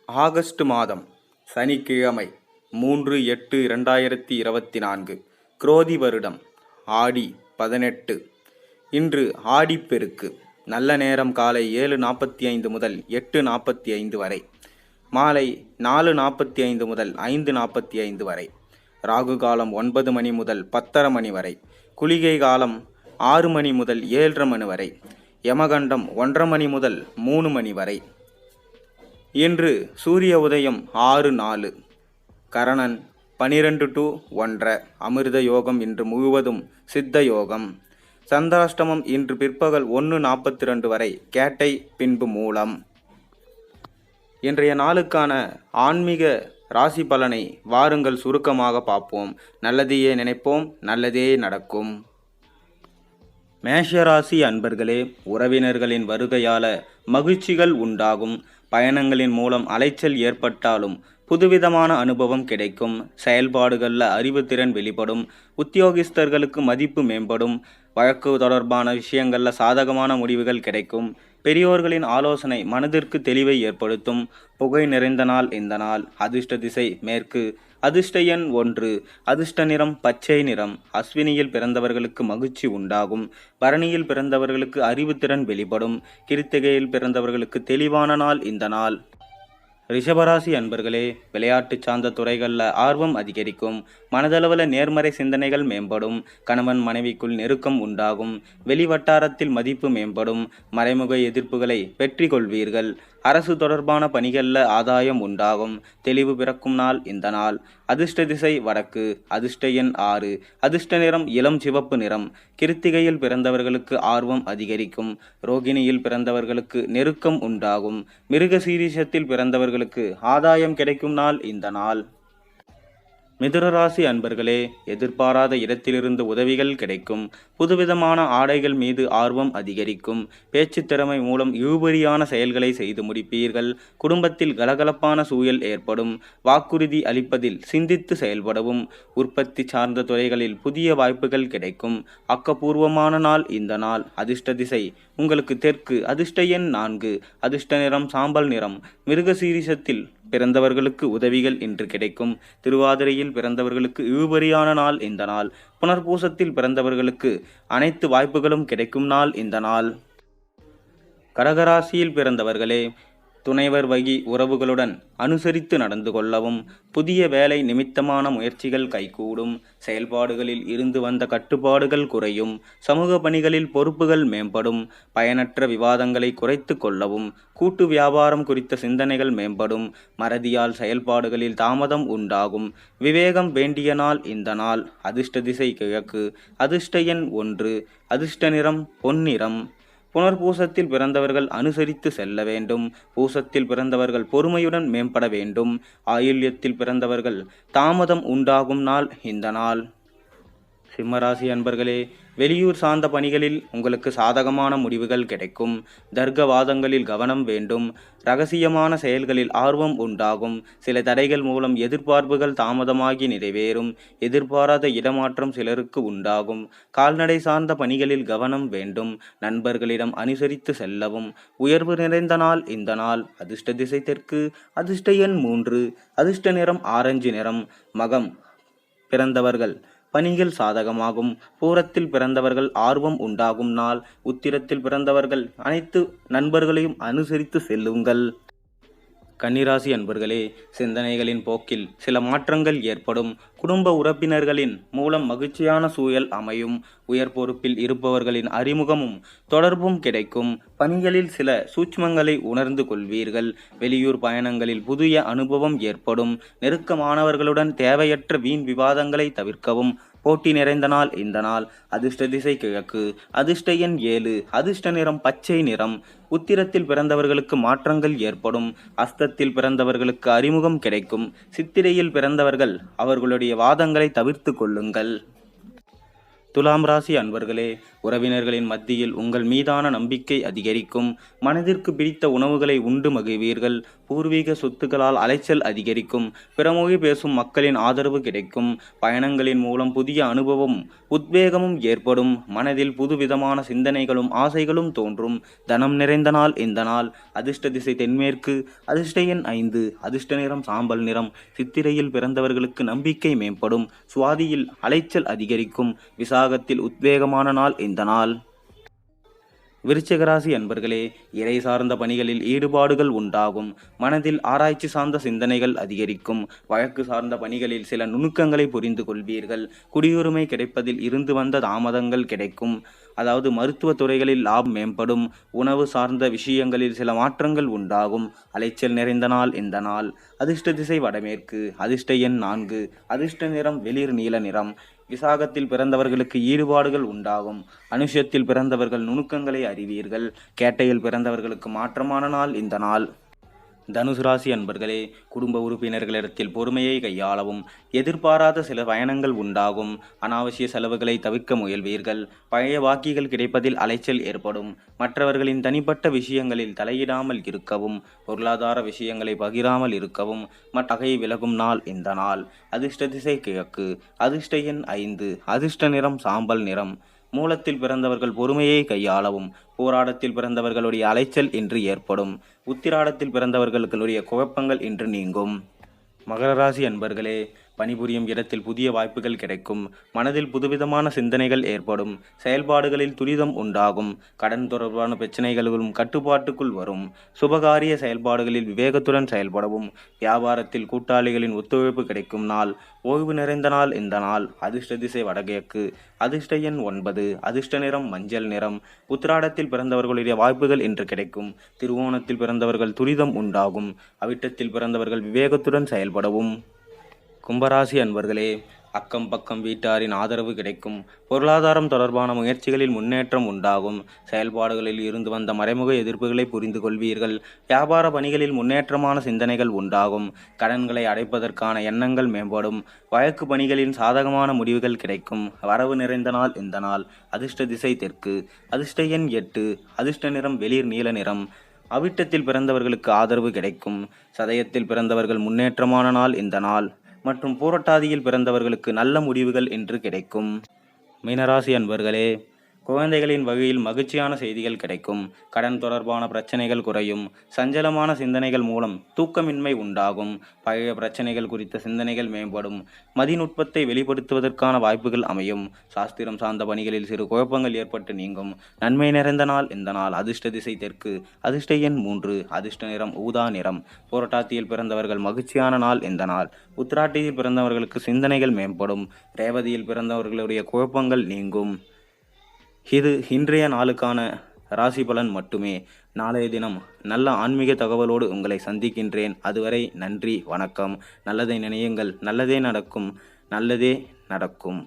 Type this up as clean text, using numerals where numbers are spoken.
August மாதம் சனிக்கிழமை 3/8/2024 குரோதி வருடம் ஆடி 18. இன்று ஆடிப்பெருக்கு. நல்ல நேரம் காலை 7:45 முதல் 8:45 வரை, மாலை 4:45 முதல் 5:45 வரை. ராகு காலம் 9 மணி முதல் 10:30 மணி வரை. குளிகை காலம் 6 மணி முதல் 7:30 மணி வரை. யமகண்டம் 1:30 மணி முதல் 3 மணி வரை. இன்று சூரிய உதயம் 6:04. கரணன் 12 to 1:30. அமிர்த யோகம் இன்று முழுவதும் சித்த யோகம். சந்திராஷ்டமம் இன்று பிற்பகல் 1:42 வரை, கேட்டை பின்பு மூலம். இன்றைய நாளுக்கான ஆன்மீக ராசி பலனை வாருங்கள் சுருக்கமாக பார்ப்போம். நல்லதையே நினைப்போம், நல்லதே நடக்கும். மேஷராசி அன்பர்களே, உறவினர்களின் வருகையால மகிழ்ச்சிகள் உண்டாகும். பயணங்களின் மூலம் அலைச்சல் ஏற்பட்டாலும் புதுவிதமான அனுபவம் கிடைக்கும். செயல்பாடுகளில் அறிவுத்திறன் வெளிப்படும். உத்தியோகஸ்தர்களுக்கு மதிப்பு மேம்படும். வழக்கு தொடர்பான விஷயங்களில் சாதகமான முடிவுகள் கிடைக்கும். பெரியோர்களின் ஆலோசனை மனதிற்கு தெளிவை ஏற்படுத்தும். புகை நிறைந்த நாள் இந்த நாள். அதிர்ஷ்ட திசை மேற்கு. அதிர்ஷ்ட எண் 1. அதிர்ஷ்ட நிறம் பச்சை நிறம். அஸ்வினியில் பிறந்தவர்களுக்கு மகிழ்ச்சி உண்டாகும். பரணியில் பிறந்தவர்களுக்கு அறிவுத்திறன் வெளிப்படும். கிருத்திகையில் பிறந்தவர்களுக்கு தெளிவான நாள் இந்த நாள். ரிஷபராசி அன்பர்களே, விளையாட்டு சார்ந்த துறைகளில் ஆர்வம் அதிகரிக்கும். மனதளவில் நேர்மறை சிந்தனைகள் மேம்படும். கணவன் மனைவிக்குள் நெருக்கம் உண்டாகும். வெளிவட்டாரத்தில் மதிப்பு மேம்படும். மறைமுக எதிர்ப்புகளை வெற்றி கொள்வீர்கள். அரசு தொடர்பான பணிகளில் ஆதாயம் உண்டாகும். தெளிவு பிறக்கும் நாள் இந்த நாள். அதிர்ஷ்ட திசை வடக்கு. அதிர்ஷ்ட எண் 6. அதிர்ஷ்ட நிறம் இளம் சிவப்பு நிறம். கிருத்திகையில் பிறந்தவர்களுக்கு ஆர்வம் அதிகரிக்கும். ரோகிணியில் பிறந்தவர்களுக்கு நெருக்கம் உண்டாகும். மிருகசீரிஷத்தில் பிறந்தவர்களுக்கு ஆதாயம் கிடைக்கும் நாள் இந்த நாள். மிதுனராசி அன்பர்களே, எதிர்பாராத இடத்திலிருந்து உதவிகள் கிடைக்கும். புதுவிதமான ஆடைகள் மீது ஆர்வம் அதிகரிக்கும். பேச்சு திறமை மூலம் இழுபறியான செயல்களை செய்து முடிப்பீர்கள். குடும்பத்தில் கலகலப்பான சூழல் ஏற்படும். வாக்குறுதி அளிப்பதில் சிந்தித்து செயல்படவும். உற்பத்தி சார்ந்த துறைகளில் புதிய வாய்ப்புகள் கிடைக்கும். ஆக்கப்பூர்வமான நாள் இந்த நாள். அதிர்ஷ்ட திசை உங்களுக்கு தெற்கு. அதிர்ஷ்ட எண் 4. அதிர்ஷ்ட நிறம் சாம்பல் நிறம். மிருகசீரிஷத்தில் பிறந்தவர்களுக்கு உதவிகள் இன்று கிடைக்கும். திருவாதிரையில் பிறந்தவர்களுக்கு இழுபறியான நாள் இந்த நாள். புனர்பூசத்தில் பிறந்தவர்களுக்கு அனைத்து வாய்ப்புகளும் கிடைக்கும் நாள் இந்த நாள். கடகராசியில் பிறந்தவர்களே, துணைவர் வகி உறவுகளுடன் அனுசரித்து நடந்து கொள்ளவும். புதிய வேலை நிமித்தமான முயற்சிகள் கைகூடும். செயல்பாடுகளில் இருந்து வந்த கட்டுப்பாடுகள் குறையும். சமூக பணிகளில் பொறுப்புகள் மேம்படும். பயனற்ற விவாதங்களை குறைத்து கொள்ளவும். கூட்டு வியாபாரம் குறித்த சிந்தனைகள் மேம்படும். மறதியால் செயல்பாடுகளில் தாமதம் உண்டாகும். விவேகம் வேண்டிய நாள் இந்த நாள். அதிர்ஷ்ட திசை கிழக்கு. அதிர்ஷ்ட எண் 1. அதிர்ஷ்ட நிறம் பொன்னிறம். புனர்பூசத்தில் பிறந்தவர்கள் அனுசரித்து செல்ல வேண்டும். பூசத்தில் பிறந்தவர்கள் பொறுமையுடன் மேம்பட வேண்டும். ஆயுள்யத்தில் பிறந்தவர்கள் தாமதம் உண்டாகும் நாள் இந்த நாள். சிம்மராசி அன்பர்களே, வெளியூர் சார்ந்த பணிகளில் உங்களுக்கு சாதகமான முடிவுகள் கிடைக்கும். தர்க்கவாதங்களில் கவனம் வேண்டும். இரகசியமான செயல்களில் ஆர்வம் உண்டாகும். சில தடைகள் மூலம் எதிர்பார்ப்புகள் தாமதமாகி நிறைவேறும். எதிர்பாராத இடமாற்றம் சிலருக்கு உண்டாகும். கால்நடை சார்ந்த பணிகளில் கவனம் வேண்டும். நண்பர்களிடம் அனுசரித்து செல்லவும். உயர்வு நிறைந்த நாள் இந்த நாள். அதிர்ஷ்ட திசை தெற்கு. அதிர்ஷ்ட எண் 3. அதிர்ஷ்ட நிறம் ஆரஞ்சு நிறம். மகம் பிறந்தவர்கள் பணிகள் சாதகமாகும். பூரத்தில் பிறந்தவர்கள் ஆர்வம் உண்டாகும் நாள். உத்திரத்தில் பிறந்தவர்கள் அனைத்து நண்பர்களையும் அனுசரித்து செல்லுங்கள். கன்னிராசி அன்பர்களே, சிந்தனைகளின் போக்கில் சில மாற்றங்கள் ஏற்படும். குடும்ப உறுப்பினர்களின் மூலம் மகிழ்ச்சியான சூழல் அமையும். உயர் பொறுப்பில் இருப்பவர்களின் அறிமுகமும் தொடர்பும் கிடைக்கும். பணிகளில் சில சூட்சுமங்களை உணர்ந்து கொள்வீர்கள். வெளியூர் பயணங்களில் புதிய அனுபவம் ஏற்படும். நெருக்கமானவர்களுடன் தேவையற்ற வீண் விவாதங்களை தவிர்க்கவும். போட்டி நிறைந்த நாள் இந்த நாள். அதிர்ஷ்ட திசை கிழக்கு. அதிர்ஷ்ட எண் 7. அதிர்ஷ்ட நிறம் பச்சை நிறம். உத்திரத்தில் பிறந்தவர்களுக்கு மாற்றங்கள் ஏற்படும். அஸ்தத்தில் பிறந்தவர்களுக்கு அறிமுகம் கிடைக்கும். சித்திரையில் பிறந்தவர்கள் அவர்களுடைய வாதங்களை தவிர்த்து கொள்ளுங்கள். துலாம் ராசி அன்பர்களே, உறவினர்களின் மத்தியில் உங்கள் மீதான நம்பிக்கை அதிகரிக்கும். மனதிற்கு பிடித்த உணவுகளை உண்டு மகிழ்வீர்கள். பூர்வீக சொத்துக்களால் அலைச்சல் அதிகரிக்கும். பிறமொழி பேசும் மக்களின் ஆதரவு கிடைக்கும். பயணங்களின் மூலம் புதிய அனுபவமும் உத்வேகமும் ஏற்படும். மனதில் புதுவிதமான சிந்தனைகளும் ஆசைகளும் தோன்றும். தனம் நிறைந்த நாள் இந்த நாள். அதிர்ஷ்ட திசை தென்மேற்கு. அதிர்ஷ்ட எண் 5. அதிர்ஷ்ட நிறம் சாம்பல் நிறம். சித்திரையில் பிறந்தவர்களுக்கு நம்பிக்கை மேம்படும். சுவாதியில் அலைச்சல் அதிகரிக்கும். விசாகத்தில் உத்வேகமான நாள் இந்த நாள். விருச்சிக ராசி அன்பர்களே, இறை சார்ந்த பணிகளில் ஈடுபாடுகள் உண்டாகும். மனதில் ஆராய்ச்சி சார்ந்த சிந்தனைகள் அதிகரிக்கும். வழக்கு சார்ந்த பணிகளில் சில நுணுக்கங்களை புரிந்து கொள்வீர்கள். குடியுரிமை கிடைப்பதில் இருந்து வந்த தாமதங்கள் கிடைக்கும். அதாவது மருத்துவ துறைகளில் லாபம் மேம்படும். உணவு சார்ந்த விஷயங்களில் சில மாற்றங்கள் உண்டாகும். அலைச்சல் நிறைந்த நாள் இந்த நாள். அதிர்ஷ்ட திசை வடமேற்கு. அதிர்ஷ்ட எண் 4. அதிர்ஷ்ட நிறம் வெளிர் நீல நிறம். விசாகத்தில் பிறந்தவர்களுக்கு ஈடுபாடுகள் உண்டாகும். அனுஷத்தில் பிறந்தவர்கள் நுணுக்கங்களை அறிவீர்கள். கேட்டையில் பிறந்தவர்களுக்கு மாற்றமான நாள் இந்த நாள். தனுசு ராசி அன்பர்களே, குடும்ப உறுப்பினர்களிடத்தில் பொறுமையை கையாளவும். எதிர்பாராத சில பயணங்கள் உண்டாகும். அனாவசிய செலவுகளை தவிர்க்க முயல்வீர்கள். பழைய வாக்கிகள் கிடைப்பதில் அலைச்சல் ஏற்படும். மற்றவர்களின் தனிப்பட்ட விஷயங்களில் தலையிடாமல் இருக்கவும். பொருளாதார விஷயங்களை பகிராமல் இருக்கவும். மற்றகை விலகும் நாள் இந்த நாள். அதிர்ஷ்ட திசை கிழக்கு. அதிர்ஷ்ட எண் 5. அதிர்ஷ்ட நிறம் சாம்பல் நிறம். மூலத்தில் பிறந்தவர்கள் பொறுமையை கையாளவும். போராடத்தில் பிறந்தவர்களுடைய அலைச்சல் இன்று ஏற்படும். உத்திராடத்தில் பிறந்தவர்களுடைய குழப்பங்கள் இன்று நீங்கும். மகர ராசி அன்பர்களே, பணிபுரியும் இடத்தில் புதிய வாய்ப்புகள் கிடைக்கும். மனதில் புதுவிதமான சிந்தனைகள் ஏற்படும். செயல்பாடுகளில் துரிதம் உண்டாகும். கடன் தொடர்பான பிரச்சனைகளும் கட்டுப்பாட்டுக்குள் வரும். சுபகாரிய செயல்பாடுகளில் விவேகத்துடன் செயல்படவும். வியாபாரத்தில் கூட்டாளிகளின் ஒத்துழைப்பு கிடைக்கும் நாள். ஓய்வு நிறைந்த நாள் இந்த நாள். அதிர்ஷ்ட திசை வடகிழக்கு. அதிர்ஷ்ட எண் 9. அதிர்ஷ்ட நிறம் மஞ்சள் நிறம். உத்திராடத்தில் பிறந்தவர்களுடைய வாய்ப்புகள் இன்று கிடைக்கும். திருவோணத்தில் பிறந்தவர்கள் துரிதம் உண்டாகும். அவிட்டத்தில் பிறந்தவர்கள் விவேகத்துடன் செயல்படவும். கும்பராசி அன்பர்களே, அக்கம் பக்கம் வீட்டாரின் ஆதரவு கிடைக்கும். பொருளாதாரம் தொடர்பான முயற்சிகளில் முன்னேற்றம் உண்டாகும். செயல்பாடுகளில் இருந்து வந்த மறைமுக எதிர்ப்புகளை புரிந்து கொள்வீர்கள். வியாபார பணிகளில் முன்னேற்றமான சிந்தனைகள் உண்டாகும். கடன்களை அடைப்பதற்கான எண்ணங்கள் மேம்படும். வழக்கு பணிகளின் சாதகமான முடிவுகள் கிடைக்கும். வரவு நிறைந்த நாள் இந்த நாள். அதிர்ஷ்ட திசை தெற்கு. அதிர்ஷ்ட எண் 8. அதிர்ஷ்ட நிறம் வெளிர் நீல நிறம். அவிட்டத்தில் பிறந்தவர்களுக்கு ஆதரவு கிடைக்கும். சதயத்தில் பிறந்தவர்கள் முன்னேற்றமான நாள் இந்த நாள். மற்றும் பூரட்டாதியில் பிறந்தவர்களுக்கு நல்ல முடிவுகள் இன்று கிடைக்கும். மீனராசி அன்பர்களே, குழந்தைகளின் வகையில் மகிழ்ச்சியான செய்திகள் கிடைக்கும். கடன் தொடர்பான பிரச்சனைகள் குறையும். சஞ்சலமான சிந்தனைகள் மூலம் தூக்கமின்மை உண்டாகும். பழைய பிரச்சனைகள் குறித்த சிந்தனைகள் மேம்படும். மதிநுட்பத்தை வெளிப்படுத்துவதற்கான வாய்ப்புகள் அமையும். சாஸ்திரம் சார்ந்த பணிகளில் சிறு குழப்பங்கள் ஏற்பட்டு நீங்கும். நன்மை நிறைந்த நாள் இந்த நாள். அதிர்ஷ்ட திசை தெற்கு. அதிர்ஷ்ட எண் 3. அதிர்ஷ்ட நிறம் ஊதா நிறம். புரட்டாத்தியில் பிறந்தவர்கள் மகிழ்ச்சியான நாள் இந்த நாள். உத்திராட்டியில் பிறந்தவர்களுக்கு சிந்தனைகள் மேம்படும். ரேவதியில் பிறந்தவர்களுடைய குழப்பங்கள் நீங்கும். இது இன்றைய நாளுக்கான ராசி பலன் மட்டுமே. நாளைய தினம் நல்ல ஆன்மீக தகவலோடு உங்களை சந்திக்கின்றேன். அதுவரை நன்றி, வணக்கம். நல்லதை நினையுங்கள், நல்லதே நடக்கும். நல்லதே நடக்கும்.